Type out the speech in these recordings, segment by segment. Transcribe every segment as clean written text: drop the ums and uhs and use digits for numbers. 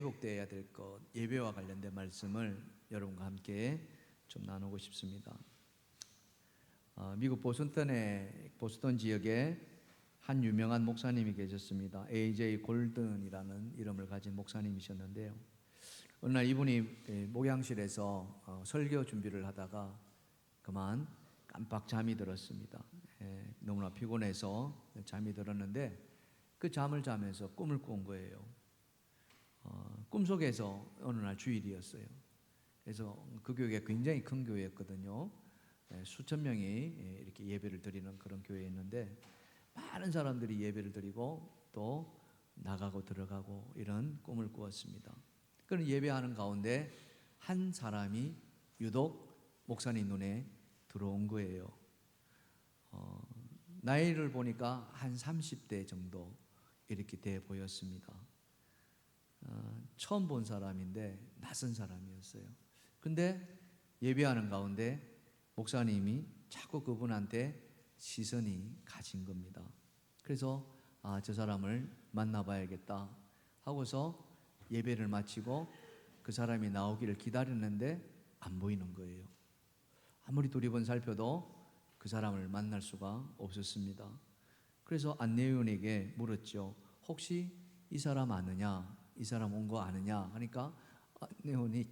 회복되어야 될 것, 예배와 관련된 말씀을 여러분과 함께 좀 나누고 싶습니다. 미국 보스턴 지역에 한 유명한 목사님이 계셨습니다. A.J. 골든이라는 이름을 가진 목사님이셨는데요. 어느 날 이분이 목양실에서 설교 준비를 하다가 그만 깜빡 잠이 들었습니다. 너무나 피곤해서 잠이 들었는데 그 잠을 자면서 꿈을 꾼 거예요. 꿈속에서 어느 날 주일이었어요. 그래서 그 교회가 굉장히 큰 교회였거든요. 수천 명이 이렇게 예배를 드리는 그런 교회였는데 많은 사람들이 예배를 드리고 또 나가고 들어가고 이런 꿈을 꾸었습니다. 그런 예배하는 가운데 한 사람이 유독 목사님 눈에 들어온 거예요. 나이를 보니까 한 30대 정도 이렇게 돼 보였습니다. 처음 본 사람인데 낯선 사람이었어요. 근데 예배하는 가운데 목사님이 자꾸 그분한테 시선이 가진 겁니다. 그래서 저 사람을 만나봐야겠다 하고서 예배를 마치고 그 사람이 나오기를 기다렸는데 안 보이는 거예요. 아무리 두리번 살펴도 그 사람을 만날 수가 없었습니다. 그래서 안내원에게 물었죠. 혹시 이 사람 아느냐? 이 사람 온 거 아느냐? 하니까 안내원이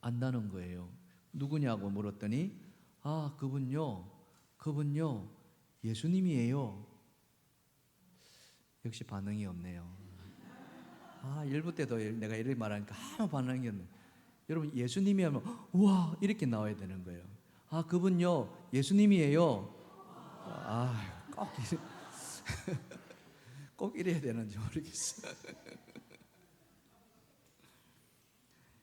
안다는 거예요. 누구냐고 물었더니 그분요 예수님이에요. 역시 반응이 없네요. 일부 때도 내가 이렇게 말하니까 아무 반응이 없네. 여러분 예수님이 하면 우와 이렇게 나와야 되는 거예요. 그분요 예수님이에요. 꼭 이래야 되는지 모르겠어요.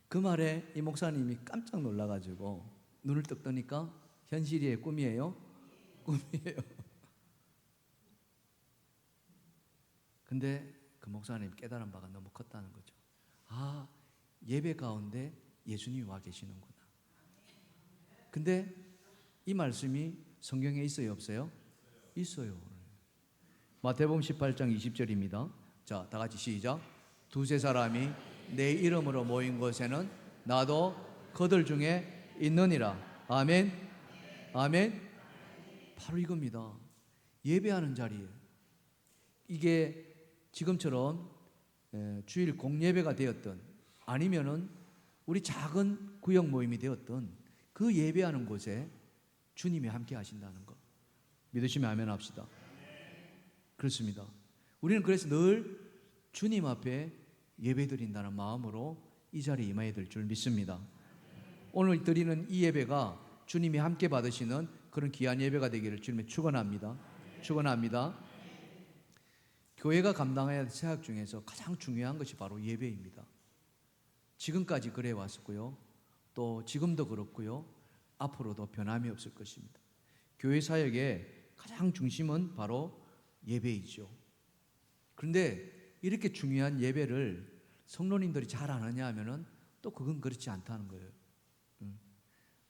그 말에 이 목사님이 깜짝 놀라가지고 눈을 떡 뜨니까 현실이에요? 꿈이에요? 꿈이에요. 근데 그 목사님이 깨달은 바가 너무 컸다는 거죠. 예배 가운데 예수님이 와 계시는구나. 근데 이 말씀이 성경에 있어요? 없어요? 있어요. 마태복음 18장 20절입니다. 자, 다 같이 시작. 두세 사람이 내 이름으로 모인 곳에는 나도 그들 중에 있느니라. 아멘. 아멘. 바로 이겁니다. 예배하는 자리에 이게 지금처럼 주일 공예배가 되었던 아니면은 우리 작은 구역 모임이 되었던 그 예배하는 곳에 주님이 함께 하신다는 것 믿으시면 아멘 합시다. 그렇습니다. 우리는 그래서 늘 주님 앞에 예배 드린다는 마음으로 이 자리에 임해야 될 줄 믿습니다. 오늘 드리는 이 예배가 주님이 함께 받으시는 그런 귀한 예배가 되기를 주님의 축원합니다. 축원합니다. 교회가 감당해야 할 사역 중에서 가장 중요한 것이 바로 예배입니다. 지금까지 그래 왔었고요. 또 지금도 그렇고요. 앞으로도 변함이 없을 것입니다. 교회 사역의 가장 중심은 바로 예배이죠. 그런데 이렇게 중요한 예배를 성도님들이 잘 아느냐 하면은 또 그건 그렇지 않다는 거예요.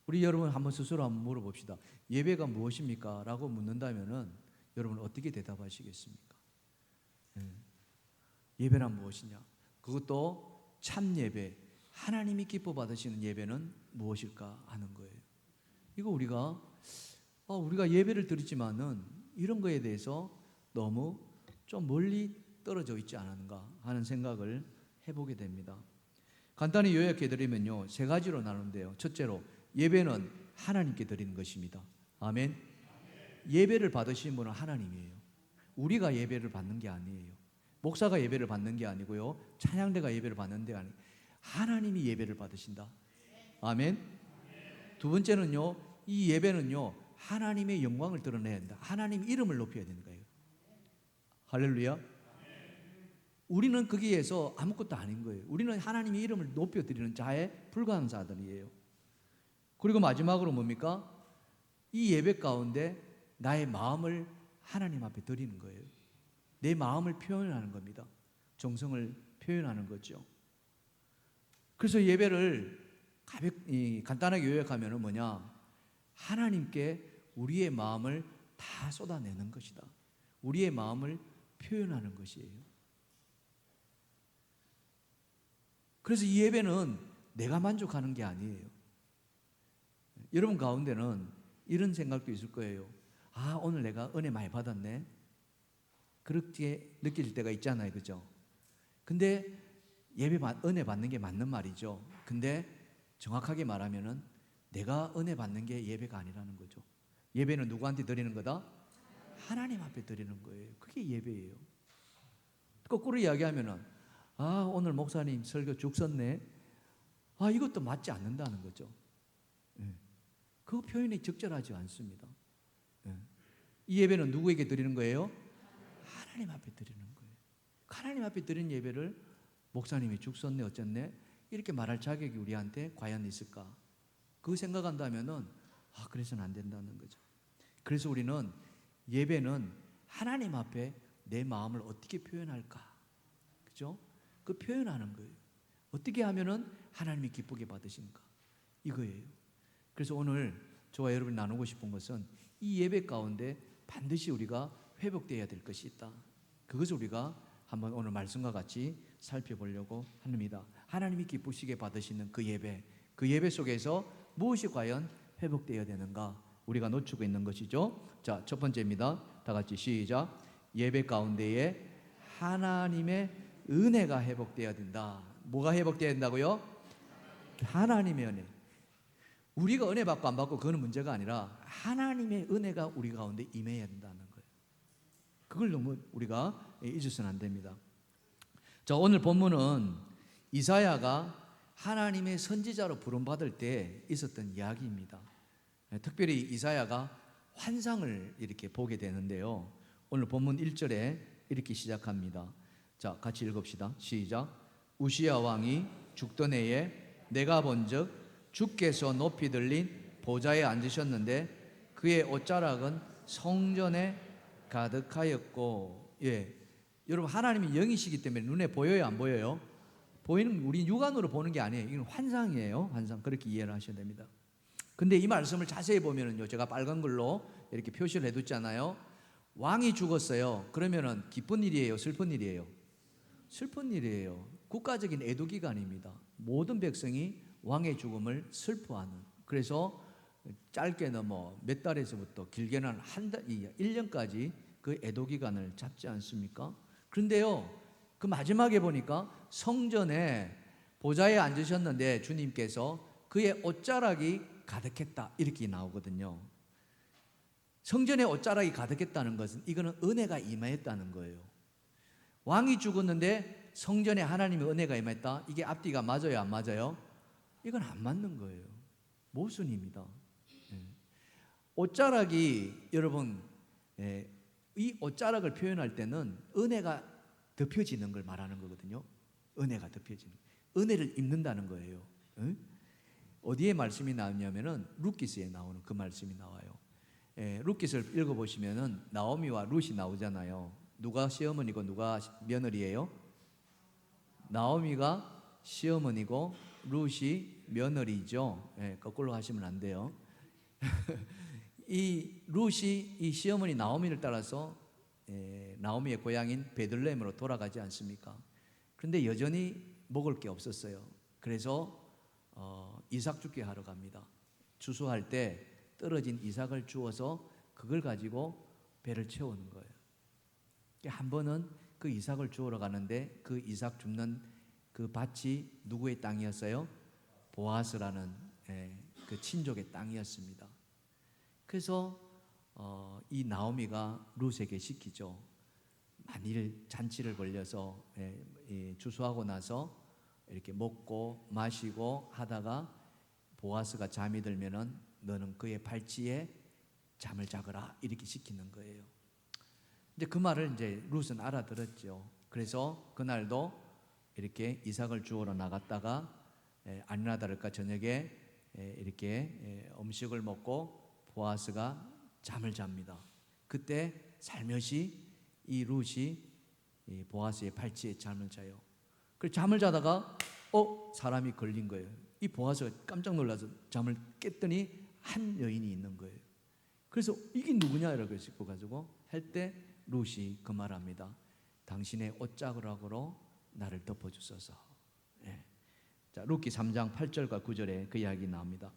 우리 여러분 한번 스스로 한번 물어봅시다. 예배가 무엇입니까? 라고 묻는다면은 여러분 어떻게 대답하시겠습니까? 예배란 무엇이냐? 그것도 참 예배, 하나님이 기뻐 받으시는 예배는 무엇일까 하는 거예요. 이거 우리가 예배를 드리지만은 이런 거에 대해서 너무 좀 멀리 떨어져 있지 않은가 하는 생각을 해보게 됩니다. 간단히 요약해 드리면요, 세 가지로 나누는데요. 첫째로 예배는 하나님께 드리는 것입니다. 아멘. 예배를 받으신 분은 하나님이에요. 우리가 예배를 받는 게 아니에요. 목사가 예배를 받는 게 아니고요, 찬양대가 예배를 받는 게 아니에요. 하나님이 예배를 받으신다. 아멘. 두 번째는요, 이 예배는요 하나님의 영광을 드러내야 된다. 하나님 이름을 높여야 되는 거예요. 할렐루야. 우리는 거기에서 아무것도 아닌 거예요. 우리는 하나님의 이름을 높여드리는 자에 불과한 자들이에요. 그리고 마지막으로 뭡니까? 이 예배 가운데 나의 마음을 하나님 앞에 드리는 거예요. 내 마음을 표현하는 겁니다. 정성을 표현하는 거죠. 그래서 예배를 간단하게 요약하면 뭐냐? 하나님께 우리의 마음을 다 쏟아내는 것이다. 우리의 마음을 표현하는 것이에요. 그래서 이 예배는 내가 만족하는 게 아니에요. 여러분 가운데는 이런 생각도 있을 거예요. 아, 오늘 내가 은혜 많이 받았네. 그렇게 느낄 때가 있잖아요. 그죠? 근데 은혜 받는 게 맞는 말이죠. 근데 정확하게 말하면은 내가 은혜 받는 게 예배가 아니라는 거죠. 예배는 누구한테 드리는 거다? 하나님 앞에 드리는 거예요. 그게 예배예요. 거꾸로 이야기하면은 아, 오늘 목사님 설교 죽 썼네. 아, 이것도 맞지 않는다는 거죠. 그 표현이 적절하지 않습니다. 이 예배는 누구에게 드리는 거예요? 하나님 앞에 드리는 거예요. 하나님 앞에 드린 예배를 목사님이 죽 썼네 어쨌네 이렇게 말할 자격이 우리한테 과연 있을까? 그 생각한다면은 그래서는 안 된다는 거죠. 그래서 우리는 예배는 하나님 앞에 내 마음을 어떻게 표현할까? 그죠? 그 표현하는 거예요. 어떻게 하면은 하나님이 기쁘게 받으신가? 이거예요. 그래서 오늘 저와 여러분이 나누고 싶은 것은 이 예배 가운데 반드시 우리가 회복되어야 될 것이 있다. 그것을 우리가 한번 오늘 말씀과 같이 살펴보려고 합니다. 하나님이 기쁘시게 받으시는 그 예배 속에서 무엇이 과연 회복되어야 되는가? 우리가 놓치고 있는 것이죠. 자, 첫 번째입니다. 다 같이 시작. 예배 가운데에 하나님의 은혜가 회복되어야 된다. 뭐가 회복되어야 된다고요? 하나님의 은혜. 우리가 은혜 받고 안 받고 그거는 문제가 아니라 하나님의 은혜가 우리 가운데 임해야 된다는 거예요. 그걸 너무 우리가 잊어서는 안 됩니다. 자, 오늘 본문은 이사야가 하나님의 선지자로 부름받을 때 있었던 이야기입니다. 특별히 이사야가 환상을 이렇게 보게 되는데요. 오늘 본문 1절에 이렇게 시작합니다. 자, 같이 읽읍시다. 시작. 우시야 왕이 죽던 해에 내가 본즉 주께서 높이 들린 보좌에 앉으셨는데 그의 옷자락은 성전에 가득하였고, 여러분 하나님이 영이시기 때문에 눈에 보여요, 안 보여요? 보이는 우리 육안으로 보는 게 아니에요. 이건 환상이에요. 환상. 그렇게 이해를 하셔야 됩니다. 근데 이 말씀을 자세히 보면은요, 제가 빨간 글로 이렇게 표시를 해뒀잖아요. 왕이 죽었어요. 그러면은 기쁜 일이에요, 슬픈 일이에요? 슬픈 일이에요. 국가적인 애도 기간입니다. 모든 백성이 왕의 죽음을 슬퍼하는. 그래서 짧게는 몇 달에서부터 길게는 한 달, 1년까지 그 애도 기간을 잡지 않습니까? 그런데요, 그 마지막에 보니까 성전에 보좌에 앉으셨는데 주님께서 그의 옷자락이 가득했다 이렇게 나오거든요. 성전에 옷자락이 가득했다는 것은 이거는 은혜가 임하였다는 거예요. 왕이 죽었는데 성전에 하나님의 은혜가 임했다. 이게 앞뒤가 맞아요, 안 맞아요? 이건 안 맞는 거예요. 모순입니다. 옷자락이 여러분, 이 옷자락을 표현할 때는 은혜가 덮여지는 걸 말하는 거거든요. 은혜가 덮여지는, 은혜를 입는다는 거예요. 어디에 말씀이 나오냐면은 룻기스에 나오는 그 말씀이 나와요. 룻기스를 읽어보시면은 나오미와 룻이 나오잖아요. 누가 시어머니고 누가 며느리예요? 나오미가 시어머니고 룻이 며느리죠. 거꾸로 하시면 안 돼요. 이 룻이 이 시어머니 나오미를 따라서 나오미의 고향인 베들레헴으로 돌아가지 않습니까? 그런데 여전히 먹을 게 없었어요. 그래서 이삭 죽게 하러 갑니다. 추수할 때 떨어진 이삭을 주워서 그걸 가지고 배를 채우는 거예요. 한 번은 그 이삭을 주우러 가는데 그 이삭 줍는 그 밭이 누구의 땅이었어요? 보아스라는 그 친족의 땅이었습니다. 그래서 이 나오미가 룻에게 시키죠. 만일 잔치를 벌려서 추수하고 나서 이렇게 먹고 마시고 하다가 보아스가 잠이 들면은 너는 그의 발치에 잠을 자거라 이렇게 시키는 거예요. 이제 그 말을 이제 룻은 알아들었죠. 그래서 그날도 이렇게 이삭을 주우러 나갔다가 아니나 다를까 저녁에 이렇게 음식을 먹고 보아스가 잠을 잡니다. 그때 살며시 이 룻이 보아스의 팔찌에 잠을 자요. 그래서 잠을 자다가 사람이 걸린 거예요. 이 보아스가 깜짝 놀라서 잠을 깼더니 한 여인이 있는 거예요. 그래서 이게 누구냐 이러고 싶어 가지고 할 때 룻이 그 말합니다. 당신의 옷자락으로 나를 덮어주소서. 자, 룻기 3장 8절과 9절에 그 이야기 나옵니다.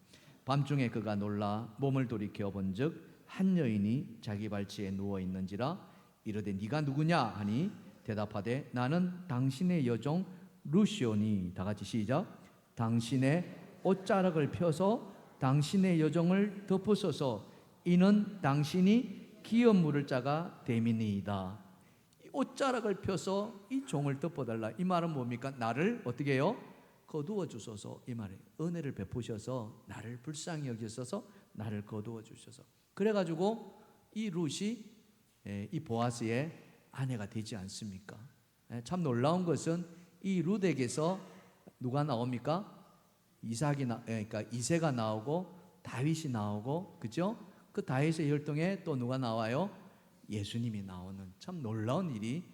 밤중에 그가 놀라 몸을 돌이켜 본즉 한 여인이 자기 발치에 누워 있는지라 이르되 네가 누구냐 하니 대답하되 나는 당신의 여종 루시오니. 다 같이 시작. 당신의 옷자락을 펴서 당신의 여종을 덮으소서. 이는 당신이 기업 물을 자가 됨이니이다. 옷자락을 펴서 이 종을 덮어달라. 이 말은 뭡니까? 나를 어떻게 해요? 거두어 주소서. 이 말이에요. 은혜를 베푸셔서 나를 불쌍히 여기셔서 나를 거두어 주셔서. 그래가지고 이 룻이 이 보아스의 아내가 되지 않습니까? 참 놀라운 것은 이 룻에게서 누가 나옵니까? 그러니까 이새가 나오고 다윗이 나오고, 그죠? 그 다윗의 혈통에 또 누가 나와요? 예수님이 나오는 참 놀라운 일이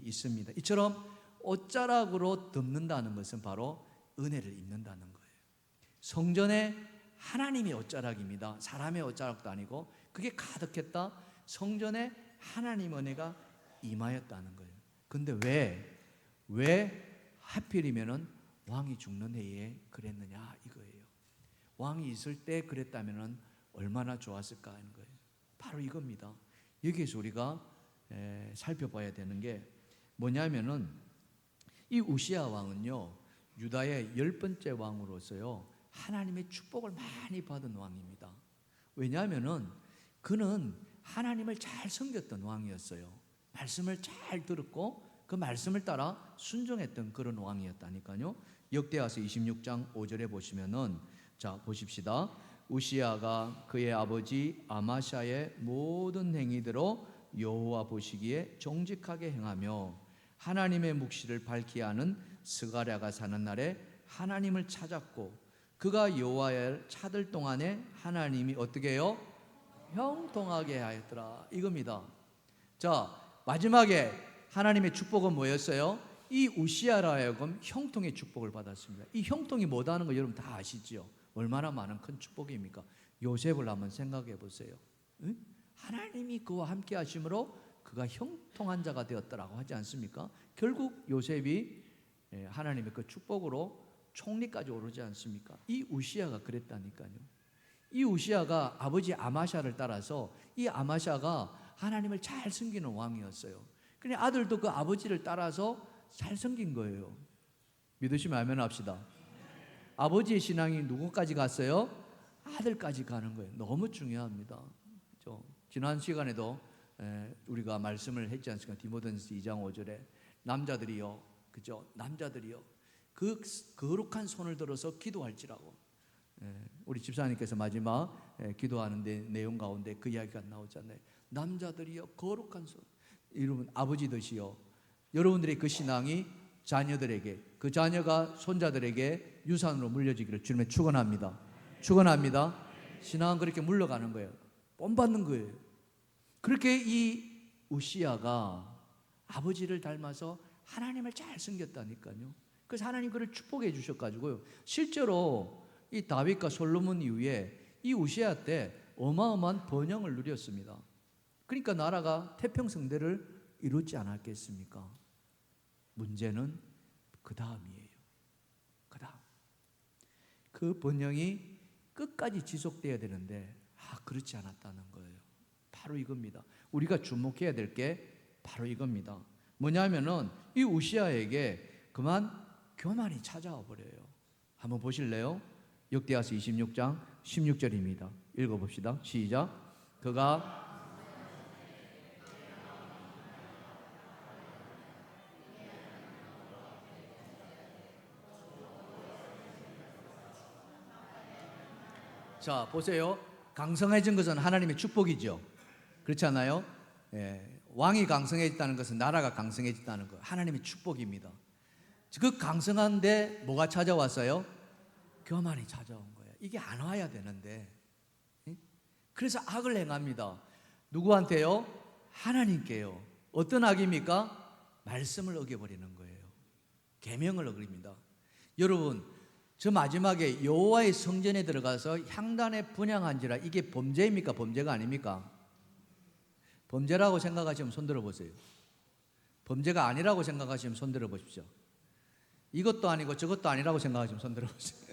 있습니다. 이처럼 옷자락으로 덮는다는 것은 바로 은혜를 입는다는 거예요. 성전에 하나님의 옷자락입니다. 사람의 옷자락도 아니고 그게 가득했다. 성전에 하나님 은혜가 임하였다는 거예요. 근데 왜 하필이면은 왕이 죽는 해에 그랬느냐 이거예요. 왕이 있을 때 그랬다면은 얼마나 좋았을까 하는 거예요. 바로 이겁니다. 여기에서 우리가 살펴봐야 되는 게 뭐냐면은 이 우시야 왕은요, 유다의 10번째 왕으로서요 하나님의 축복을 많이 받은 왕입니다. 왜냐하면은 그는 하나님을 잘 섬겼던 왕이었어요. 말씀을 잘 들었고 그 말씀을 따라 순종했던 그런 왕이었다니까요. 역대하서 26장 5절에 보시면은, 자 보십시다. 우시야가 그의 아버지 아마샤의 모든 행위대로 여호와 보시기에 정직하게 행하며 하나님의 묵시를 밝히 하는 스가랴가 사는 날에 하나님을 찾았고 그가 여호와를 찾을 동안에 하나님이 어떻게 해요? 형통하게 하였더라. 이겁니다. 자, 마지막에 하나님의 축복은 뭐였어요? 이 우시야라 하여금 형통의 축복을 받았습니다. 이 형통이 뭐다는 거 여러분 다 아시죠? 얼마나 많은 큰 축복입니까? 요셉을 한번 생각해 보세요. 응? 하나님이 그와 함께 하심으로 그가 형통한 자가 되었다라고 하지 않습니까? 결국 요셉이 하나님의 그 축복으로 총리까지 오르지 않습니까? 이 우시야가 그랬다니까요. 이 우시야가 아버지 아마샤를 따라서 이 아마샤가 하나님을 잘 섬기는 왕이었어요. 그런데 아들도 그 아버지를 따라서 잘 섬긴 거예요. 믿으시면 아멘 합시다. 아버지의 신앙이 누구까지 갔어요? 아들까지 가는 거예요. 너무 중요합니다. 지난 시간에도 우리가 말씀을 했지 않습니까? 디모데전서 2장 5절에 남자들이요, 그죠? 남자들이요, 그 거룩한 손을 들어서 기도할지라고. 우리 집사님께서 마지막 기도하는 내용 가운데 그 이야기가 나오잖아요. 남자들이요, 거룩한 손. 여러분 아버지듯이요, 여러분들의 그 신앙이 자녀들에게, 그 자녀가 손자들에게 유산으로 물려지기를 주님의 축원합니다. 축원합니다. 신앙은 그렇게 물러가는 거예요. 본받는 거예요. 그렇게 이 우시야가 아버지를 닮아서 하나님을 잘 섬겼다니까요. 그래서 하나님 그를 축복해 주셔가지고요, 실제로 이 다윗과 솔로몬 이후에 이 우시야 때 어마어마한 번영을 누렸습니다. 그러니까 나라가 태평성대를 이루지 않았겠습니까? 문제는 그 다음이에요. 그 다음. 그 번영이 끝까지 지속돼야 되는데 그렇지 않았다는 거예요. 바로 이겁니다. 우리가 주목해야 될 게 바로 이겁니다. 뭐냐면은 이 우시야에게 그만 교만이 찾아와 버려요. 한번 보실래요? 역대하서 26장 16절입니다. 읽어봅시다. 시작. 그가 자 보세요. 강성해진 것은 하나님의 축복이죠. 그렇지 않아요? 왕이 강성해졌다는 것은 나라가 강성해졌다는 거, 하나님의 축복입니다. 그 강성한데 뭐가 찾아왔어요? 교만이 찾아온 거예요. 이게 안 와야 되는데. 그래서 악을 행합니다. 누구한테요? 하나님께요. 어떤 악입니까? 말씀을 어겨버리는 거예요. 계명을 어깁니다. 여러분, 저 마지막에 여호와의 성전에 들어가서 향단에 분향한지라, 이게 범죄입니까? 범죄가 아닙니까? 범죄라고 생각하시면 손 들어보세요. 범죄가 아니라고 생각하시면 손 들어보십시오. 이것도 아니고 저것도 아니라고 생각하시면 손 들어보세요.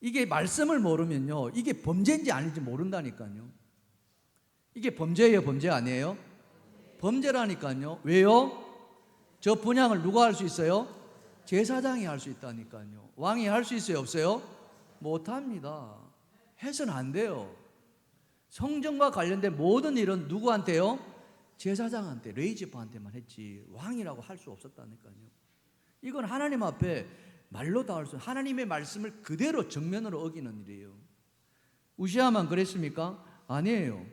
이게 말씀을 모르면요, 이게 범죄인지 아닌지 모른다니까요. 이게 범죄예요, 범죄 아니에요? 범죄라니까요. 왜요? 저 분향을 누가 할 수 있어요? 제사장이 할 수 있다니까요. 왕이 할 수 있어요, 없어요? 못합니다. 해서는 안 돼요. 성전과 관련된 모든 일은 누구한테요? 제사장한테, 레위지파한테만 했지 왕이라고 할 수 없었다니까요. 이건 하나님 앞에 말로 다 할 수, 하나님의 말씀을 그대로 정면으로 어기는 일이에요. 우시아만 그랬습니까? 아니에요.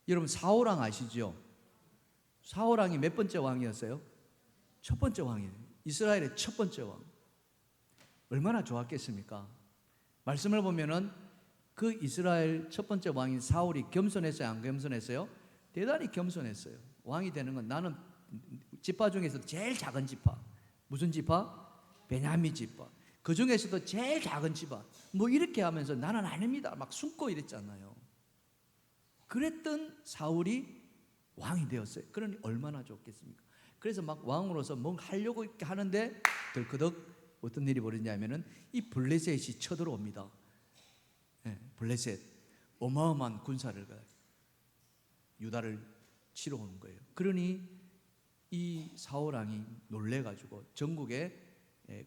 여러분 사울왕 아시죠? 사울왕이 몇 번째 왕이었어요? 첫 번째 왕이에요. 이스라엘의 첫 번째 왕. 얼마나 좋았겠습니까? 말씀을 보면은 그 이스라엘 첫 번째 왕인 사울이 겸손했어요, 안 겸손했어요? 대단히 겸손했어요. 왕이 되는 건 나는 지파 중에서 제일 작은 지파. 무슨 지파? 베냐민 지파. 그 중에서도 제일 작은 지파. 뭐 이렇게 하면서 나는 아닙니다 막 숨고 이랬잖아요. 그랬던 사울이 왕이 되었어요. 그러니 얼마나 좋겠습니까? 그래서 막 왕으로서 뭔가 하려고 이렇게 하는데 덜커덕 어떤 일이 벌어지냐면은 이 블레셋이 쳐들어옵니다. 네, 블레셋 어마어마한 군사를 유다를 치러 오는 거예요. 그러니 이 사울왕이 놀래가지고 전국에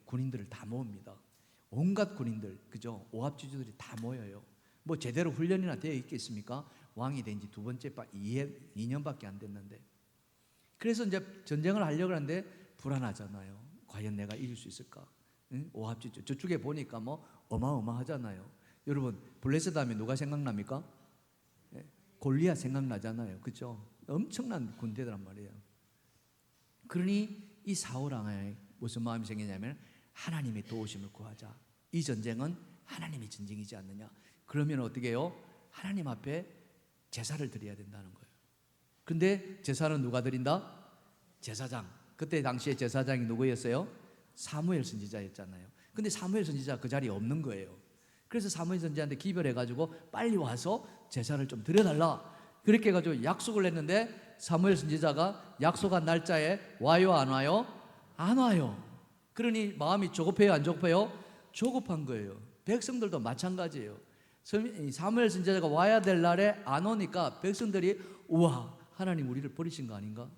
군인들을 다 모읍니다. 온갖 군인들, 그죠? 오합지주들이 다 모여요. 뭐 제대로 훈련이나 되어 있겠습니까? 왕이 된 지 두 번째 2년밖에 안 됐는데. 그래서 이제 전쟁을 하려고 하는데 불안하잖아요. 과연 내가 이길 수 있을까? 응? 오합지주 저쪽에 보니까 뭐 어마어마하잖아요. 여러분 블레셋 하면 누가 생각납니까? 골리앗 생각나잖아요. 그렇죠? 엄청난 군대란 말이에요. 그러니 이 사울왕에 무슨 마음이 생기냐면 하나님의 도우심을 구하자. 이 전쟁은 하나님의 전쟁이지 않느냐. 그러면 어떻게 해요? 하나님 앞에 제사를 드려야 된다는 거예요. 근데 제사는 누가 드린다? 제사장. 그때 당시에 제사장이 누구였어요? 사무엘 선지자였잖아요. 근데 사무엘 선지자 그 자리에 없는 거예요. 그래서 사무엘 선지자한테 기별해가지고 빨리 와서 제사를 좀 드려달라. 그렇게 해가지고 약속을 했는데 사무엘 선지자가 약속한 날짜에 와요, 안 와요? 안 와요. 그러니 마음이 조급해요, 안 조급해요? 조급한 거예요. 백성들도 마찬가지예요. 사무엘 선지자가 와야 될 날에 안 오니까 백성들이 우와, 하나님 우리를 버리신 거 아닌가?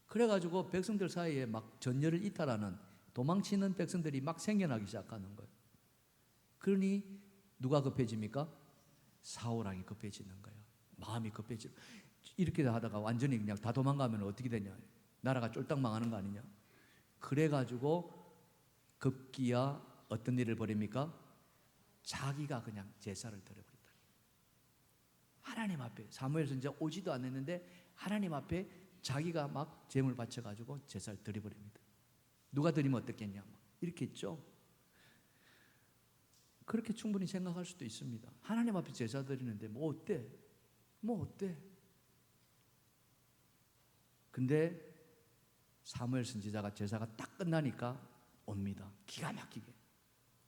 그래가지고 백성들 사이에 막 전열을 이탈하는, 도망치는 백성들이 막 생겨나기 시작하는 거예요. 그러니 누가 급해집니까? 사울왕이 급해지는 거예요. 마음이 급해지고 이렇게 하다가 완전히 그냥 다 도망가면 어떻게 되냐? 나라가 쫄딱 망하는 거 아니냐? 그래가지고 급기야 어떤 일을 벌입니까? 자기가 그냥 제사를 드려버렸다. 하나님 앞에 사무엘 선지자 오지도 않았는데 하나님 앞에 자기가 막 제물 바쳐가지고 제사를 드려버립니다. 누가 드리면 어떻겠냐? 이렇게 했죠. 그렇게 충분히 생각할 수도 있습니다. 하나님 앞에 제사 드리는데 뭐 어때? 뭐 어때? 근데 사무엘 선지자가 제사가 딱 끝나니까 옵니다. 기가 막히게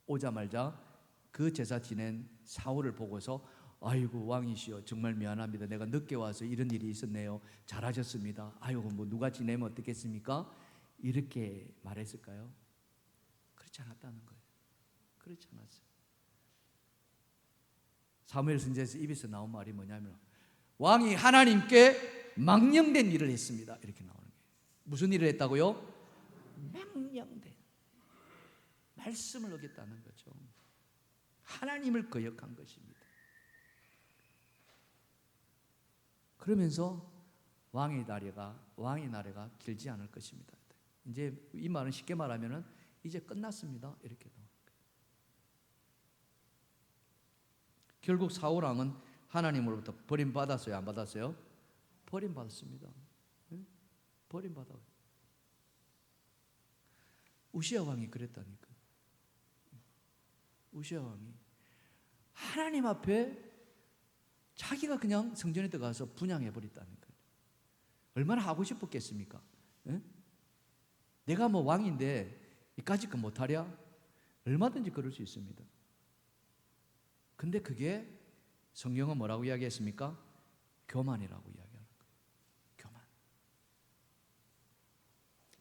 오자마자 그 제사 지낸 사울을 보고서 아이고 왕이시여 정말 미안합니다. 내가 늦게 와서 이런 일이 있었네요. 잘하셨습니다. 아이고 뭐 누가 지내면 어떻겠습니까? 이렇게 말했을까요? 그렇지 않았다는 거예요. 그렇지 않았어요. 사무엘 선지자에서 입에서 나온 말이 뭐냐면 왕이 하나님께 망령된 일을 했습니다. 이렇게 나오는 거예요. 무슨 일을 했다고요? 망령된 말씀을 어겼다는 거죠. 하나님을 거역한 것입니다. 그러면서 왕의 나라가 길지 않을 것입니다. 이제 이 말은 쉽게 말하면은 이제 끝났습니다. 이렇게 나오는 거예요. 결국 사울 왕은 하나님으로부터 버림받았어요, 안 받았어요? 버림받았습니다. 버림받아. 우시아 왕이 그랬다니까. 우시아 왕이 하나님 앞에 자기가 그냥 성전에 들어가서 분향해 버렸다는 거예요. 얼마나 하고 싶었겠습니까? 에? 내가 뭐 왕인데 이까짓 거 못하랴? 얼마든지 그럴 수 있습니다. 근데 그게 성경은 뭐라고 이야기했습니까? 교만이라고 이야기하는 거예요. 교만.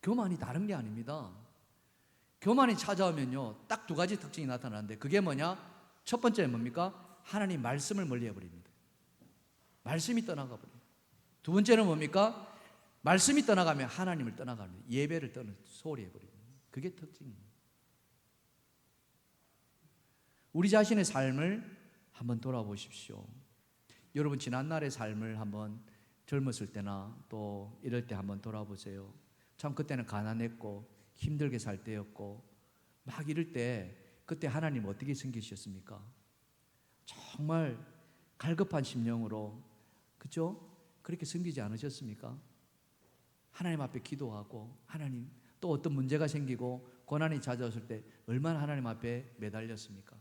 교만이 다른 게 아닙니다. 교만이 찾아오면요, 딱 두 가지 특징이 나타나는데, 그게 뭐냐? 첫 번째는 뭡니까? 하나님 말씀을 멀리 해버립니다. 말씀이 떠나가 버려요. 두 번째는 뭡니까? 말씀이 떠나가면 하나님을 떠나갑니다. 예배를 소홀히 해버립니다. 그게 특징입니다. 우리 자신의 삶을 한번 돌아보십시오. 여러분 지난날의 삶을 한번 젊었을 때나 또 이럴 때 한번 돌아보세요. 참 그때는 가난했고 힘들게 살 때였고 막 이럴 때 그때 하나님 어떻게 섬기셨습니까? 정말 갈급한 심령으로, 그죠? 그렇게 섬기지 않으셨습니까? 하나님 앞에 기도하고, 하나님 또 어떤 문제가 생기고 고난이 찾아왔을 때 얼마나 하나님 앞에 매달렸습니까?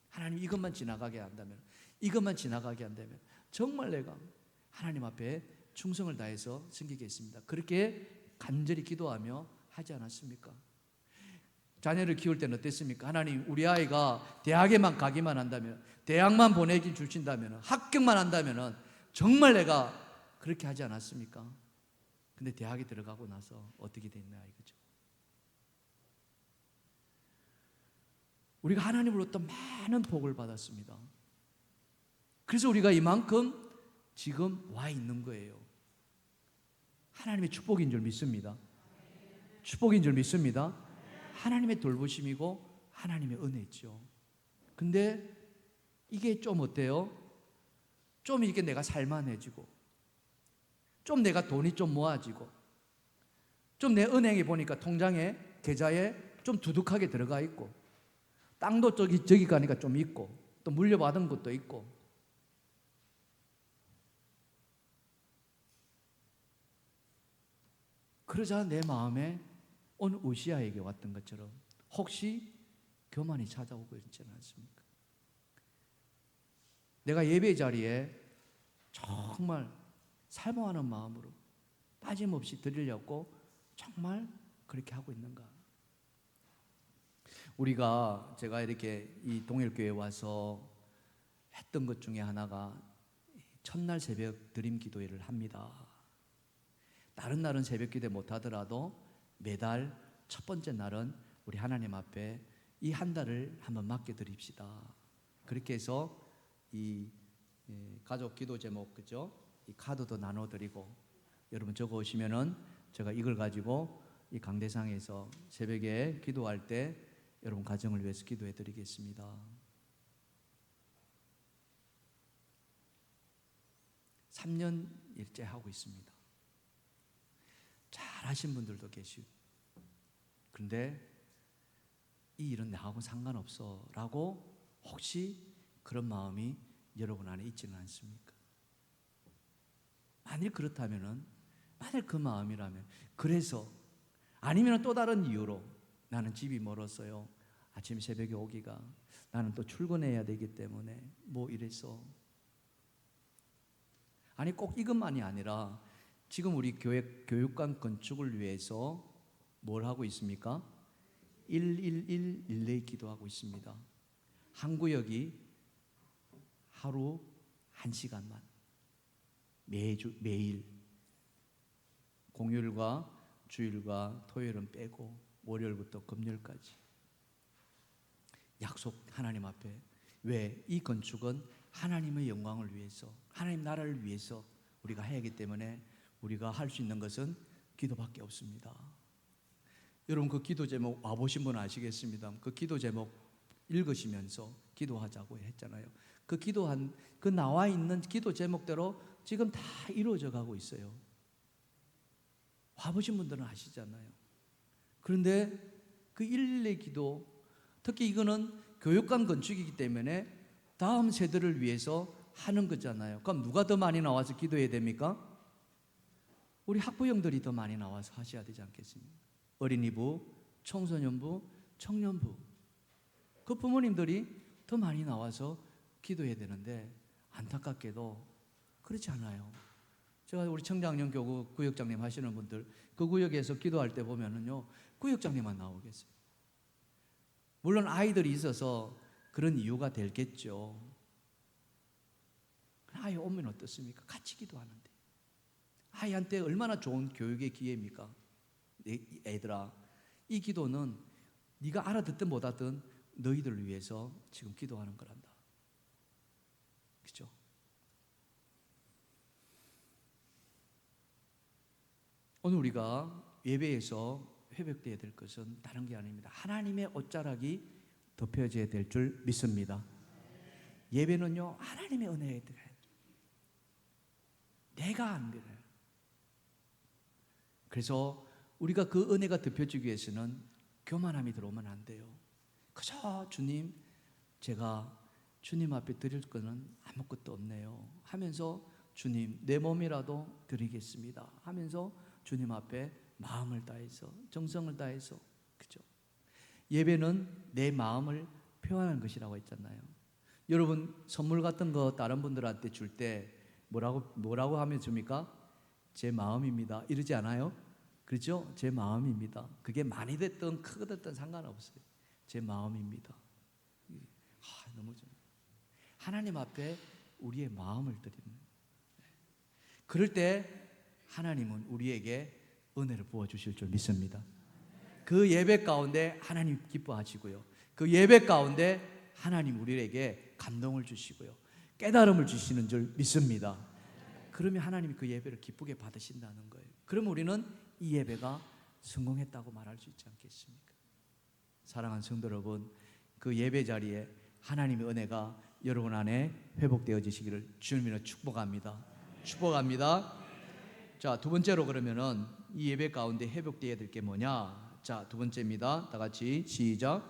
하나님 이것만 지나가게 한다면, 이것만 지나가게 한다면 정말 내가 하나님 앞에 충성을 다해서 섬기겠습니다. 그렇게 간절히 기도하며 하지 않았습니까? 자녀를 키울 때는 어땠습니까? 하나님 우리 아이가 대학에만 가기만 한다면, 대학만 보내기 주신다면, 합격만 한다면 정말 내가 그렇게 하지 않았습니까? 근데 대학에 들어가고 나서 어떻게 됐나 이거죠. 우리가 하나님으로부터 많은 복을 받았습니다. 그래서 우리가 이만큼 지금 와 있는 거예요. 하나님의 축복인 줄 믿습니다. 축복인 줄 믿습니다. 하나님의 돌보심이고 하나님의 은혜죠. 근데 이게 좀 어때요? 좀 이렇게 내가 살만해지고, 좀 내가 돈이 좀 모아지고, 좀 내 은행에 보니까 통장에 계좌에 좀 두둑하게 들어가 있고, 땅도 저기 가니까 좀 있고, 또 물려받은 것도 있고, 그러자 내 마음에 오늘 우시아에게 왔던 것처럼 혹시 교만이 찾아오고 있지 않습니까? 내가 예배 자리에 정말 사모하는 마음으로 빠짐없이 드리려고 정말 그렇게 하고 있는가? 제가 이렇게 이 동일교회에 와서 했던 것 중에 하나가 첫날 새벽 드림 기도회를 합니다. 다른 날은 새벽 기도 못 하더라도 매달 첫 번째 날은 우리 하나님 앞에 이 한 달을 한번 맡겨 드립시다. 그렇게 해서 이 가족 기도 제목, 그죠? 이 카드도 나눠 드리고, 여러분 적어 오시면은 제가 이걸 가지고 이 강대상에서 새벽에 기도할 때 여러분 가정을 위해서 기도해 드리겠습니다. 3년일째 하고 있습니다. 잘하신 분들도 계시고, 그런데 이 일은 나하고 상관없어 라고 혹시 그런 마음이 여러분 안에 있지는 않습니까? 만일 그렇다면은, 만일 그 마음이라면, 그래서 아니면 또 다른 이유로 나는 집이 멀었어요, 아침 새벽에 오기가, 나는 또 출근해야 되기 때문에 뭐 이래서, 아니 꼭 이것만이 아니라 지금 우리 교회 교육관 건축을 위해서 뭘 하고 있습니까? 111 릴레이 기도하고 있습니다. 한 구역이 하루 1시간만, 매일 공휴일과 주일과 토요일은 빼고 월요일부터 금요일까지 약속 하나님 앞에. 왜? 이 건축은 하나님의 영광을 위해서, 하나님 나라를 위해서 우리가 해야 하기 때문에 우리가 할 수 있는 것은 기도밖에 없습니다. 여러분 그 기도 제목 와보신 분 아시겠습니다. 그 기도 제목 읽으시면서 기도하자고 했잖아요. 그 나와 있는 기도 제목대로 지금 다 이루어져 가고 있어요. 와보신 분들은 아시잖아요. 그런데 그 112 기도, 특히 이거는 교육관 건축이기 때문에 다음 세대를 위해서 하는 거잖아요. 그럼 누가 더 많이 나와서 기도해야 됩니까? 우리 학부형들이 더 많이 나와서 하셔야 되지 않겠습니까? 어린이부, 청소년부, 청년부, 그 부모님들이 더 많이 나와서 기도해야 되는데 안타깝게도 그렇지 않아요. 제가 우리 청장년교구 구역장님 하시는 분들, 그 구역에서 기도할 때 보면은요, 구역장님만 나오겠어요. 물론 아이들이 있어서 그런 이유가 되겠죠. 아이 오면 어떻습니까? 같이 기도하는데 아이한테 얼마나 좋은 교육의 기회입니까? 애들아, 이 기도는 네가 알아듣든 못하든 너희들을 위해서 지금 기도하는 거란다. 그렇죠? 오늘 우리가 예배에서 회복되어야 될 것은 다른 게 아닙니다. 하나님의 옷자락이 덮여져야 될 줄 믿습니다. 예배는요, 하나님의 은혜에 들어가야 돼요. 내가 안 그래요. 그래서 우리가 그 은혜가 덮여지기 위해서는 교만함이 들어오면 안 돼요. 그저 주님, 제가 주님 앞에 드릴 거는 아무것도 없네요 하면서 주님, 내 몸이라도 드리겠습니다 하면서 주님 앞에 마음을 다해서, 정성을 다해서, 그죠? 예배는 내 마음을 표현하는 것이라고 했잖아요. 여러분, 선물 같은 거 다른 분들한테 줄 때 뭐라고 하면 줍니까? 제 마음입니다 이러지 않아요? 그렇죠? 제 마음입니다. 그게 많이 됐든 크게 됐든 상관없어요. 제 마음입니다. 너무 좋아요. 하나님 앞에 우리의 마음을 드리는, 그럴 때 하나님은 우리에게 은혜를 부어주실 줄 믿습니다. 그 예배 가운데 하나님 기뻐하시고요, 그 예배 가운데 하나님 우리에게 감동을 주시고요, 깨달음을 주시는 줄 믿습니다. 그러면 하나님이 그 예배를 기쁘게 받으신다는 거예요. 그럼 우리는 이 예배가 성공했다고 말할 수 있지 않겠습니까? 사랑하는 성도 여러분, 그 예배 자리에 하나님의 은혜가 여러분 안에 회복되어지시기를 주님으로 축복합니다. 축복합니다. 자, 두 번째로 그러면은 이 예배 가운데 회복되어야 될 게 뭐냐? 자, 두 번째입니다. 다 같이 시작.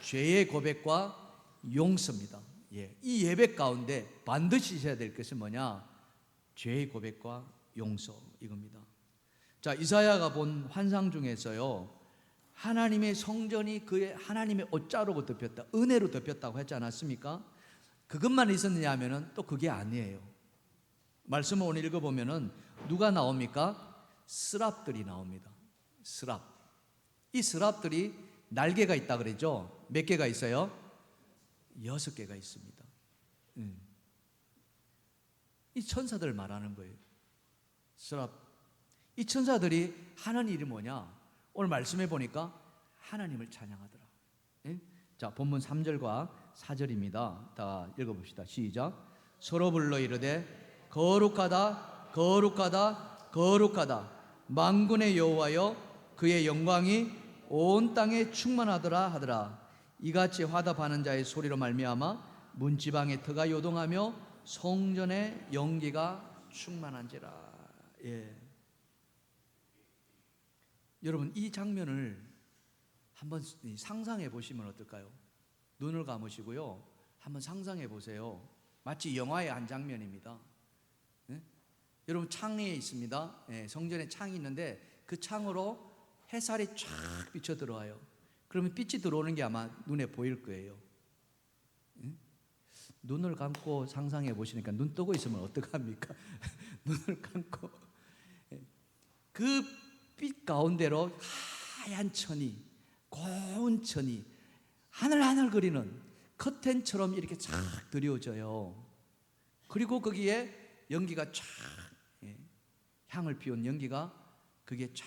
죄의 고백과 용서입니다. 이 예배 가운데 반드시 있어야 될 것은 뭐냐? 죄의 고백과 용서, 이겁니다. 자, 이사야가 본 환상 중에서요, 하나님의 성전이 그의 하나님의 옷자루로 덮였다, 은혜로 덮였다고 했지 않았습니까? 그것만 있었느냐 하면은 또 그게 아니에요. 말씀을 오늘 읽어보면은 누가 나옵니까? 스랍들이 나옵니다. 스랍. 이 스랍들이 날개가 있다 그러죠? 몇 개가 있어요? 6개가 있습니다. 이 천사들 말하는 거예요. 스랍. 이 천사들이 하는 일이 뭐냐? 오늘 말씀해 보니까 하나님을 찬양하더라. 자, 본문 3절과 4절입니다. 다 읽어봅시다. 시작. 서로 불러 이르되 거룩하다 거룩하다 거룩하다 만군의 여호와여, 그의 영광이 온 땅에 충만하더라 하더라. 이같이 화답하는 자의 소리로 말미암아 문지방의 터가 요동하며 성전의 연기가 충만한지라. 여러분, 이 장면을 한번 상상해 보시면 어떨까요? 눈을 감으시고요, 한번 상상해 보세요. 마치 영화의 한 장면입니다. 여러분, 창에 있습니다. 성전에 창이 있는데 그 창으로 햇살이 쫙 비쳐 들어와요. 그러면 빛이 들어오는 게 아마 눈에 보일 거예요. 눈을 감고 상상해 보시니까 눈 뜨고 있으면 어떡합니까? 눈을 감고 그 빛 가운데로 하얀 천이, 고운 천이 하늘하늘거리는 커튼처럼 이렇게 쫙 드리워져요. 그리고 거기에 연기가 쫙, 향을 피운 연기가 그게 쫙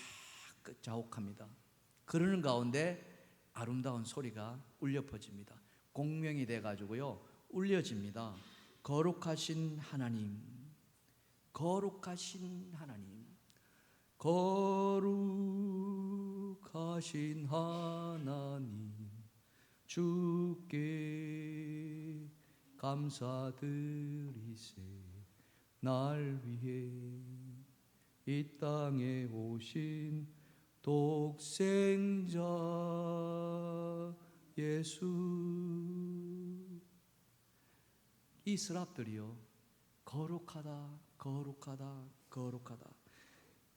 자욱합니다. 그러는 가운데 아름다운 소리가 울려 퍼집니다. 공명이 돼가지고요, 울려집니다. 거룩하신 하나님, 거룩하신 하나님, 거룩하신 하나님, 주께 감사드리세. 날 위해 이 땅에 오신 독생자 예수. 이 스랍들이요, 거룩하다 거룩하다 거룩하다,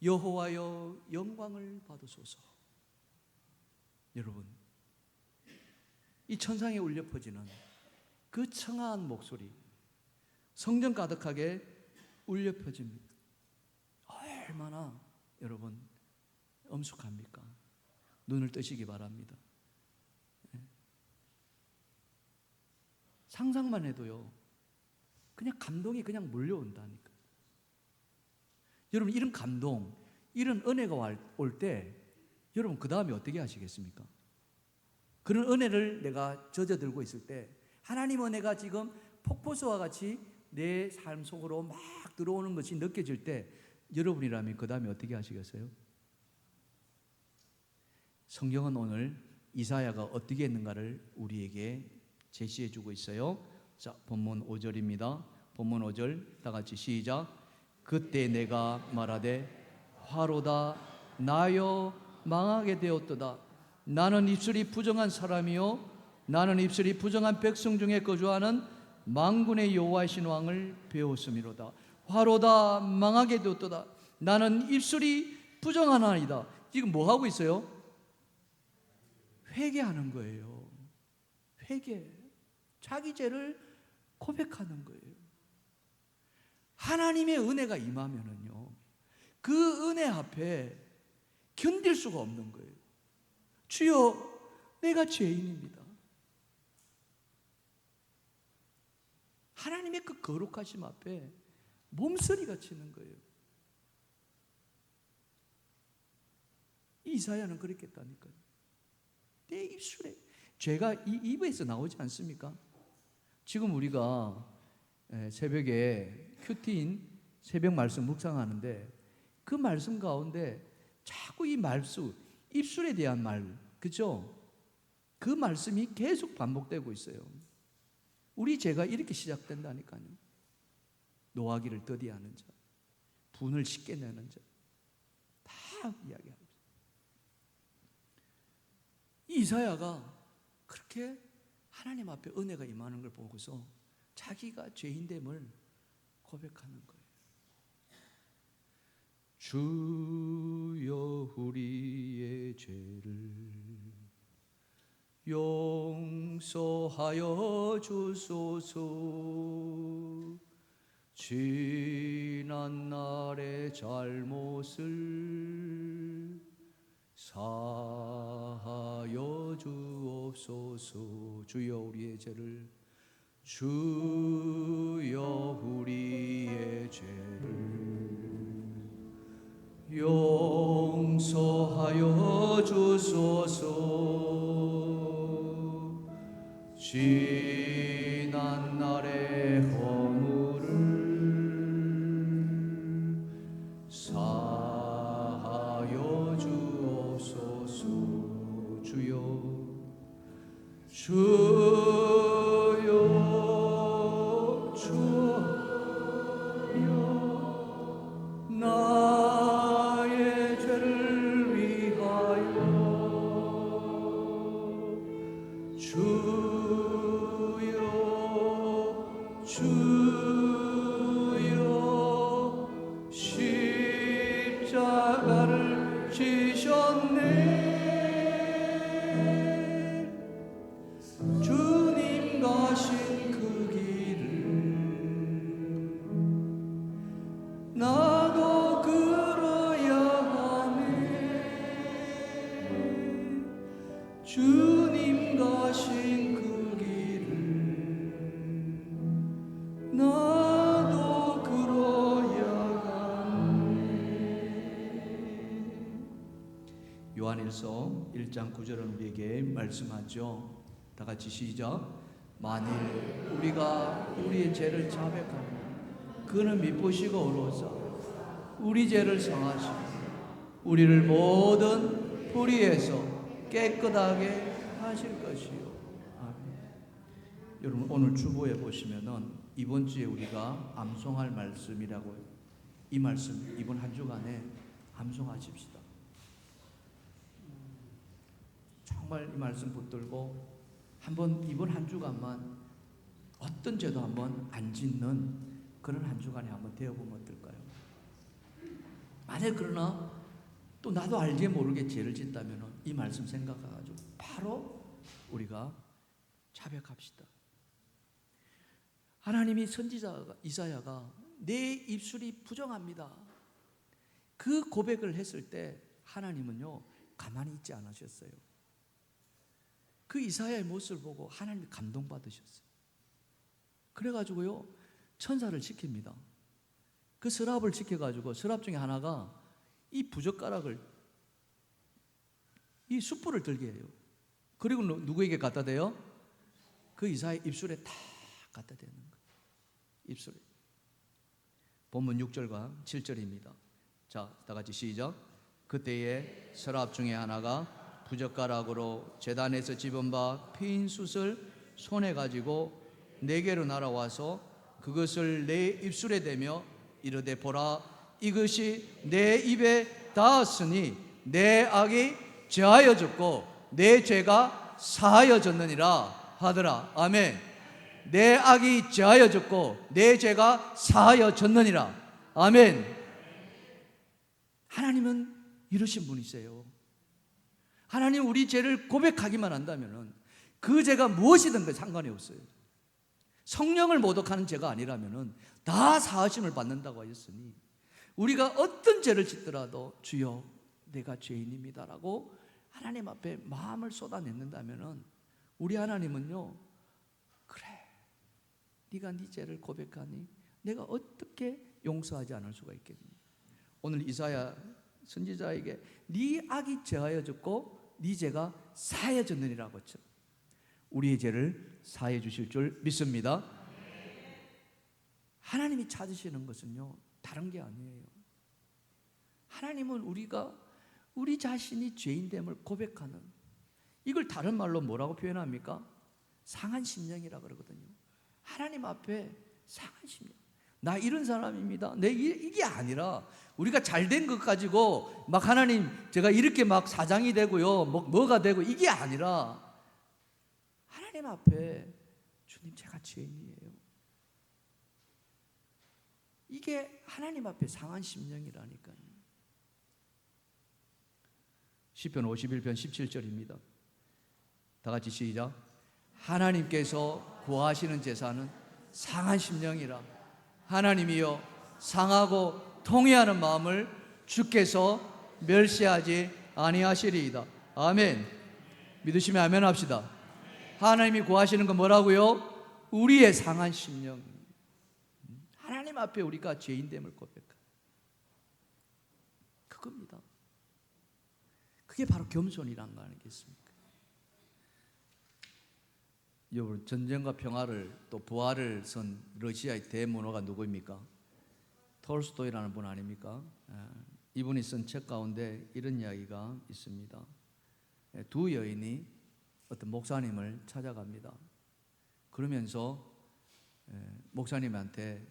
여호와여 영광을 받으소서. 여러분, 이 천상에 울려 퍼지는 그 청아한 목소리, 성전 가득하게 울려 퍼집니다. 얼마나 여러분 엄숙합니까? 눈을 뜨시기 바랍니다. 상상만 해도요, 그냥 감동이 그냥 몰려온다니까. 여러분 이런 감동, 이런 은혜가 올 때 여러분 그 다음에 어떻게 하시겠습니까? 그런 은혜를 내가 젖어들고 있을 때 하나님 은혜가 지금 폭포수와 같이 내 삶 속으로 막 들어오는 것이 느껴질 때 여러분이라면 그 다음에 어떻게 하시겠어요? 성경은 오늘 이사야가 어떻게 했는가를 우리에게 제시해 주고 있어요. 자, 본문 5절입니다. 본문 5절 다 같이 시작. 그때 내가 말하되 화로다 나여 망하게 되었도다. 나는 입술이 부정한 사람이요 나는 입술이 부정한 백성 중에 거주하는 만군의 여호와이신 왕을 배웠음이로다. 화로다 망하게 되었도다. 나는 입술이 부정하나이다. 지금 뭐 하고 있어요? 회개하는 거예요. 회개. 자기 죄를 고백하는 거예요. 하나님의 은혜가 임하면은요, 그 은혜 앞에 견딜 수가 없는 거예요. 주여, 내가 죄인입니다. 하나님의 그 거룩하심 앞에 몸서리가 치는 거예요. 이사야는 그랬겠다니까요. 내 입술에 죄가 이 입에서 나오지 않습니까? 지금 우리가 새벽에 큐티인 새벽 말씀 묵상하는데 그 말씀 가운데 자꾸 이 말씀, 입술에 대한 말, 그죠? 그 말씀이 계속 반복되고 있어요. 우리 죄가 이렇게 시작된다니까요. 노하기를 더디하는 자, 분을 쉽게 내는 자, 다 이야기하고 있어요. 이사야가 그렇게 하나님 앞에 은혜가 임하는 걸 보고서 자기가 죄인됨을 고백하는 거예요. 주여 우리의 죄를 용서하여 주소서. 지난 날의 잘못을 사하여 주옵소서. 주여 우리의 죄를 주여 우리의 죄를 용서하여 주소서. 지난 날의 허물을 사하여 주옵소서. 주여 주여 나의 죄를 위하여 주여 십자가를 지셨네. 주님 가신 그 길을 나도 걸어야 하네. 주님 가신 그 길을 나도 걸어야 하네. 요한일서 1장 9절은 우리에게 말씀하죠. 다 같이 시작. 만일 우리가 우리의 죄를 자백하면 그는 미쁘시고 어루오사 우리 죄를 상하시고 우리를 모든 불의에서 깨끗하게 하실 것이요. 아멘. 여러분 오늘 주보에 보시면은 이번 주에 우리가 암송할 말씀이라고, 이 말씀 이번 한 주간에 암송하십시다. 정말 이 말씀 붙들고 한번 이번 한 주간만 어떤 죄도 한번 안 짓는 그런 한 주간에 한번 되어보면 어떨까요? 만약 그러나 또 나도 알게 모르게 죄를 짓다면 이 말씀 생각해가지고 바로 우리가 자백합시다. 하나님이 선지자 이사야가 내 입술이 부정합니다, 그 고백을 했을 때 하나님은요 가만히 있지 않으셨어요. 그 이사야의 모습을 보고 하나님이 감동받으셨어요. 그래가지고요 천사를 시킵니다. 그 서랍을 지켜가지고 서랍 중에 하나가 이 부젓가락을, 이 숯불을 들게 해요. 그리고 누구에게 갖다 대요? 그 이사의 입술에 탁 갖다 대는 거예요. 입술에. 본문 6절과 7절입니다. 자, 다 같이 시작. 그때에 서랍 중에 하나가 부젓가락으로 제단에서 집은 바 피인 숯을 손에 가지고 내게로 날아와서 그것을 내 입술에 대며 이르되 보라, 이것이 내 입에 닿았으니 내 악이 제하여졌고 내 죄가 사하여졌느니라 하더라. 아멘. 내 악이 제하여졌고 내 죄가 사하여졌느니라. 아멘. 하나님은 이러신 분이세요. 하나님 우리 죄를 고백하기만 한다면 그 죄가 무엇이든 상관이 없어요. 성령을 모독하는 죄가 아니라면 다 사하심을 받는다고 하였으니 우리가 어떤 죄를 짓더라도 주여 내가 죄인입니다라고 하나님 앞에 마음을 쏟아냈는다면 우리 하나님은요, 그래 네가 네 죄를 고백하니 내가 어떻게 용서하지 않을 수가 있겠니? 오늘 이사야 선지자에게 네 악이 제하여졌고 네 죄가 사하여졌느니라고 했죠. 우리의 죄를 사해 주실 줄 믿습니다. 하나님이 찾으시는 것은요 다른 게 아니에요. 하나님은 우리가 우리 자신이 죄인됨을 고백하는, 이걸 다른 말로 뭐라고 표현합니까? 상한 심령이라 그러거든요. 하나님 앞에 상한 심령, 나 이런 사람입니다, 이게 아니라 우리가 잘된 것 가지고 막 하나님 제가 이렇게 막 사장이 되고요 뭐가 되고, 이게 아니라 하나님 앞에 주님 제가 죄인이에요, 이게 하나님 앞에 상한 심령이라니까요. 시편 51편 17절입니다. 다 같이 시작. 하나님께서 구하시는 제사는 상한 심령이라. 하나님이여 상하고 통회하는 마음을 주께서 멸시하지 아니하시리이다. 아멘. 믿으시면 아멘 합시다. 하나님이 구하시는 건 뭐라고요? 우리의 상한 심령. 하나님 앞에 우리가 죄인됨을 고백하는 그겁니다. 그게 바로 겸손이란 거 아니겠습니까? 여러분, 전쟁과 평화를 또 부활을 선 러시아의 대문호가 누구입니까? 톨스토이라는 분 아닙니까? 이분이 쓴 책 가운데 이런 이야기가 있습니다. 두 여인이 어떤 목사님을 찾아갑니다. 그러면서 목사님한테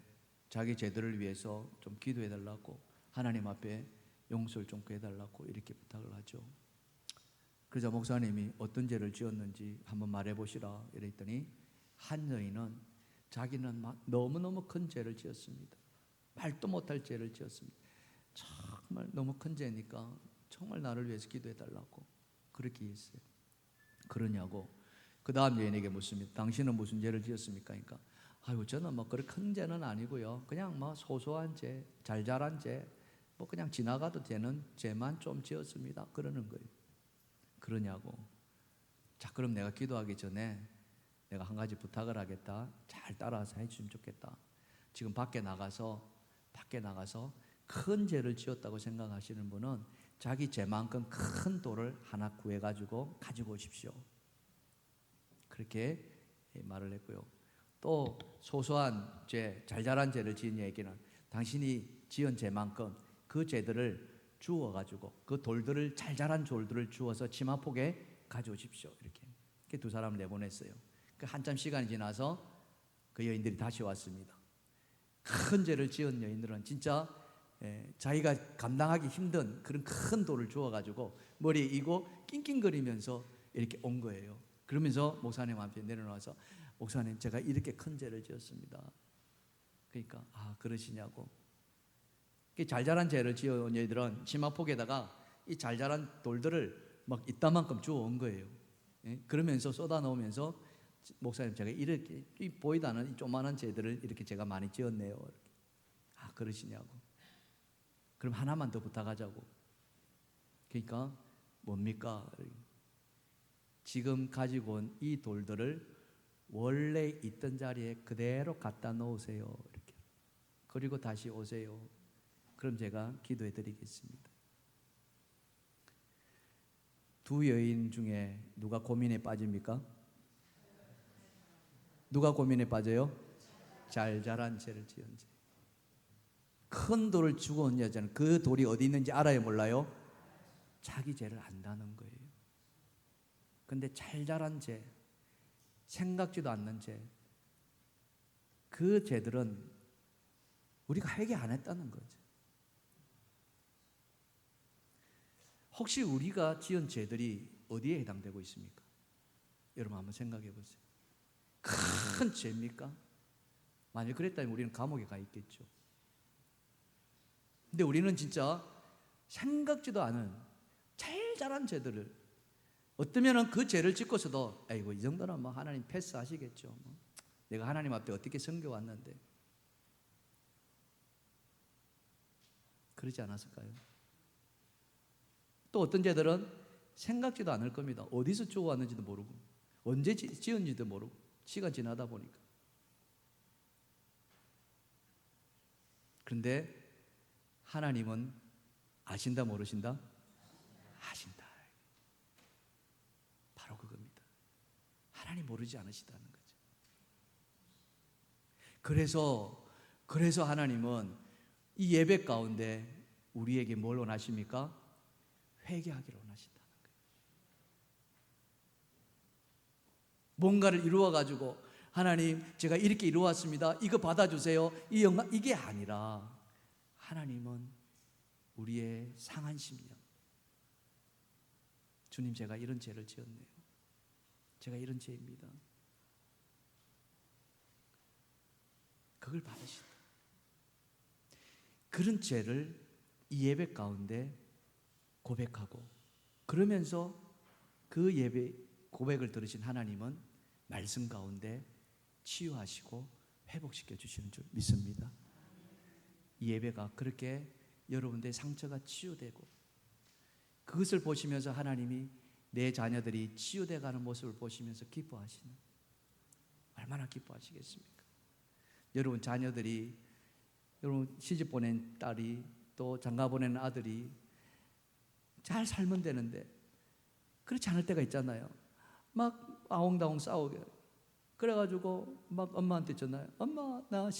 자기 죄들을 위해서 좀 기도해 달라고, 하나님 앞에 용서를 좀 구해달라고 이렇게 부탁을 하죠. 그러자 목사님이 어떤 죄를 지었는지 한번 말해보시라 이랬더니 한 여인은 자기는 막 너무너무 큰 죄를 지었습니다. 말도 못할 죄를 지었습니다. 정말 너무 큰 죄니까 정말 나를 위해서 기도해달라고 그렇게 했어요. 그러냐고. 그 다음 여인에게 묻습니다. 당신은 무슨 죄를 지었습니까? 그러니까 아이고 저는 뭐 그렇게 큰 죄는 아니고요, 그냥 뭐 소소한 죄, 잘잘한 죄, 뭐 그냥 지나가도 되는 죄만 좀 지었습니다. 그러는 거예요. 그러냐고. 자, 그럼 내가 기도하기 전에 내가 한 가지 부탁을 하겠다. 잘 따라서 해주시면 좋겠다. 지금 밖에 나가서 큰 죄를 지었다고 생각하시는 분은 자기 죄만큼 큰 돌을 하나 구해가지고 가지고 오십시오. 그렇게 말을 했고요. 또 소소한 죄, 잘잘한 죄를 지은 얘기는 당신이 지은 죄만큼 그 죄들을 주워가지고 그 돌들을, 잘잘한 돌들을 주워서 치마폭에 가져오십시오. 이렇게 두 사람을 내보냈어요. 그 한참 시간이 지나서 그 여인들이 다시 왔습니다. 큰 죄를 지은 여인들은 진짜 자기가 감당하기 힘든 그런 큰 돌을 주워가지고 머리에 이고 낑낑거리면서 이렇게 온 거예요. 그러면서 목사님 앞에 내려놔서 목사님 제가 이렇게 큰 죄를 지었습니다. 그러니까 아 그러시냐고. 잘잘한 죄를 지어온 여인들은 치마폭에다가 이 잘잘한 돌들을 막 이따만큼 주워온 거예요. 그러면서 쏟아놓으면서 목사님 제가 이렇게 보이다는 이 조그만한 죄들을 이렇게 제가 많이 지었네요. 이렇게. 아 그러시냐고. 그럼 하나만 더 부탁하자고. 그러니까 뭡니까? 지금 가지고 온 이 돌들을 원래 있던 자리에 그대로 갖다 놓으세요. 이렇게. 그리고 다시 오세요. 그럼 제가 기도해 드리겠습니다. 두 여인 중에 누가 고민에 빠집니까? 누가 고민에 빠져요? 잘 자란 죄를 지은 죄. 큰 돌을 주고 온 여자는 그 돌이 어디 있는지 알아요, 몰라요? 자기 죄를 안다는 거예요. 근데 잘 자란 죄, 생각지도 않는 죄, 그 죄들은 우리가 회개 안 했다는 거죠. 혹시 우리가 지은 죄들이 어디에 해당되고 있습니까? 여러분 한번 생각해 보세요. 큰 죄입니까? 만약 그랬다면 우리는 감옥에 가 있겠죠. 근데 우리는 진짜 생각지도 않은 잘 자란 죄들을, 어떠면은 그 죄를 짓고서도 아이고 이 정도는 뭐 하나님 패스하시겠죠. 뭐. 내가 하나님 앞에 어떻게 섬겨왔는데, 그러지 않았을까요? 또 어떤 죄들은 생각지도 않을 겁니다. 어디서 주워왔는지도 모르고 언제 지은지도 모르고 시간 지나다 보니까. 그런데 하나님은 아신다 모르신다? 아신다. 바로 그겁니다. 하나님 모르지 않으시다는 거죠. 그래서 하나님은 이 예배 가운데 우리에게 뭘 원하십니까? 회개하기를 원하신다는 거예요. 뭔가를 이루어가지고 하나님 제가 이렇게 이루었습니다, 이거 받아주세요, 이 영광, 이게 아니라 하나님은 우리의 상한 심령, 주님 제가 이런 죄를 지었네요, 제가 이런 죄입니다, 그걸 받으신다. 그런 죄를 이 예배 가운데 고백하고, 그러면서 그 예배 고백을 들으신 하나님은 말씀 가운데 치유하시고 회복시켜 주시는 줄 믿습니다. 이 예배가 그렇게 여러분들의 상처가 치유되고, 그것을 보시면서 하나님이 내 자녀들이 치유되어 가는 모습을 보시면서 기뻐하시는, 얼마나 기뻐하시겠습니까? 여러분 자녀들이, 여러분 시집 보낸 딸이, 또 장가 보낸 아들이 잘 살면 되는데 그렇지 않을 때가 있잖아요. 막 아웅다웅 싸우게, 그래가지고 막 엄마한테 전화해, 엄마 나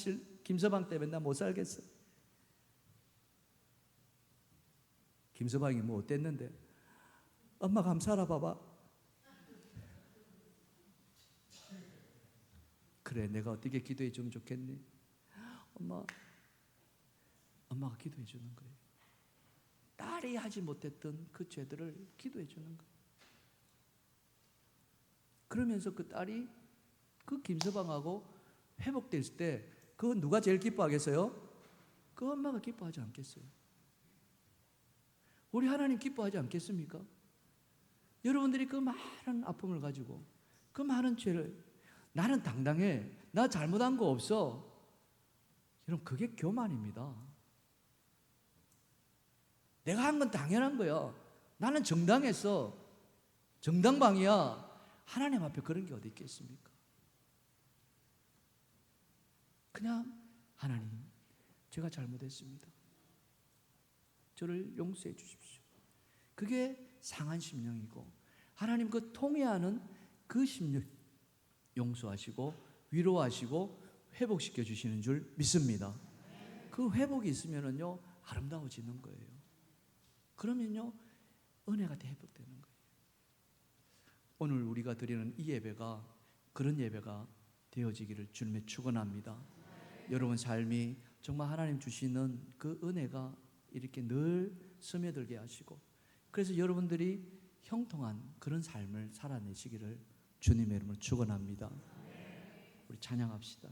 김서방 때문에 나 못 살겠어. 김서방이 뭐 어땠는데? 엄마가 한번 살아봐봐. 그래 내가 어떻게 기도해 주면 좋겠니? 엄마가 기도해 주는 거예요. 딸이 하지 못했던 그 죄들을 기도해 주는 거예요. 그러면서 그 딸이 그 김서방하고 회복됐을 때 그건 누가 제일 기뻐하겠어요? 그 엄마가 기뻐하지 않겠어요? 우리 하나님 기뻐하지 않겠습니까? 여러분들이 그 많은 아픔을 가지고, 그 많은 죄를, 나는 당당해, 나 잘못한 거 없어, 여러분 그게 교만입니다. 내가 한 건 당연한 거야, 나는 정당했어, 정당방위야. 하나님 앞에 그런 게 어디 있겠습니까? 그냥 하나님 제가 잘못했습니다, 저를 용서해 주십시오. 그게 상한 심령이고, 하나님 그 통회하는 그 심령 용서하시고 위로하시고 회복시켜 주시는 줄 믿습니다. 그 회복이 있으면은요 아름다워지는 거예요. 그러면요 은혜가 회복되는 거예요. 오늘 우리가 드리는 이 예배가 그런 예배가 되어지기를 주님의 축원합니다. 여러분 삶이 정말 하나님 주시는 그 은혜가 이렇게 늘 스며들게 하시고, 그래서 여러분들이 형통한 그런 삶을 살아내시기를 주님의 이름으로 축원합니다. 우리 찬양합시다.